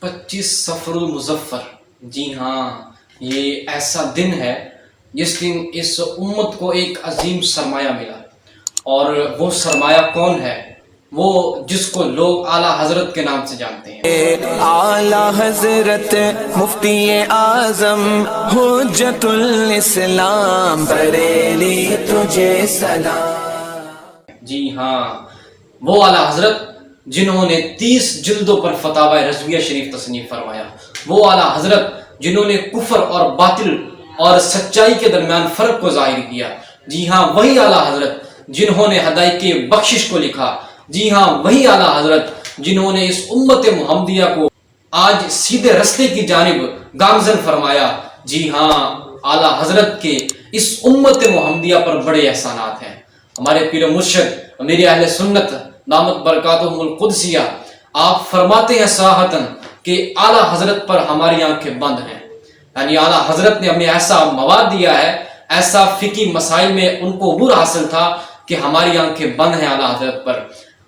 25 سفر المظفر، جی ہاں، یہ ایسا دن ہے جس دن اس امت کو ایک عظیم سرمایہ ملا، اور وہ سرمایہ کون ہے؟ وہ جس کو لوگ اعلیٰ حضرت کے نام سے جانتے ہیں۔ اعلیٰ حضرت مفتی اعظم حجت الاسلام، بریلی تجھے سلام۔ جی ہاں، وہ اعلیٰ حضرت جنہوں نے 30 جلدوں پر فتاوی رضویہ شریف تصنیف فرمایا، وہ اعلیٰ حضرت جنہوں نے کفر اور باطل اور سچائی کے درمیان فرق کو ظاہر کیا، جی ہاں وہی اعلیٰ حضرت جنہوں نے ہدایت بخشش کو لکھا، جی ہاں وہی اعلیٰ حضرت جنہوں نے اس امت محمدیہ کو آج سیدھے رستے کی جانب گامزن فرمایا، جی ہاں اعلیٰ حضرت کے اس امت محمدیہ پر بڑے احسانات ہیں۔ ہمارے پیر مرشد میرے اہل سنت دامت برکاتہم القدسیہ آپ فرماتے ہیں صراحتاً کہ اعلیٰ حضرت پر ہماری آنکھیں بند ہیں، یعنی اعلیٰ حضرت نے ہمیں ایسا مواد دیا ہے، ایسا فقہی مسائل میں ان کو عبور حاصل تھا کہ ہماری آنکھیں بند ہیں اعلیٰ حضرت پر۔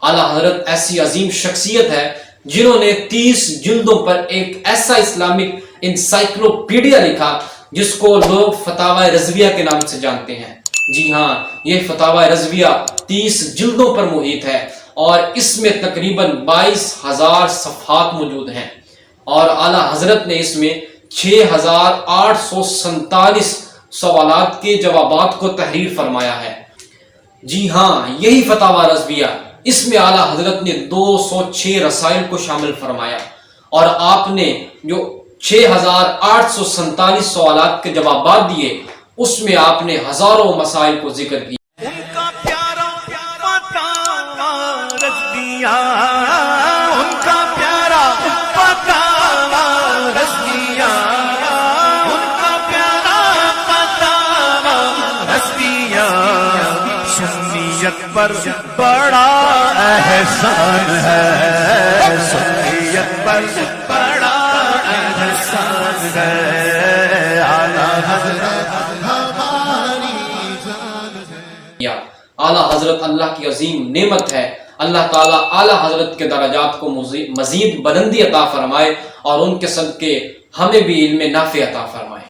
اعلیٰ حضرت ایسی عظیم شخصیت ہے جنہوں نے 30 جلدوں پر ایک ایسا اسلامک انسائکلوپیڈیا لکھا جس کو لوگ فتاوی رضویہ کے نام سے جانتے ہیں۔ جی ہاں، یہ فتاوی رضویہ 30 جلدوں پر محیط ہے اور اس میں تقریباً 22,000 صفحات موجود ہیں، اور اعلیٰ حضرت نے اس میں 6,847 سوالات کے جوابات کو تحریر فرمایا ہے۔ جی ہاں، یہی فتاوی رضویہ، اس میں اعلیٰ حضرت نے 206 رسائل کو شامل فرمایا، اور آپ نے جو 6,847 سوالات کے جوابات دیے اس میں آپ نے ہزاروں مسائل کو ذکر کیا۔ ان کا پیارا فتاوی رضویہ، ان کا پیارا فتاوی رضویہ، ان کا پیارا فتاوی رضویہ، سنیت پر بڑا احسان ہے، سنیت پر بڑا احسان ہے، اعلیٰ حضرت اعلیٰ حضرت اللہ کی عظیم نعمت ہے۔ اللہ تعالیٰ اعلیٰ حضرت کے درجات کو مزید بلندی عطا فرمائے، اور ان کے صدقے ہمیں بھی علم نافع عطا فرمائے۔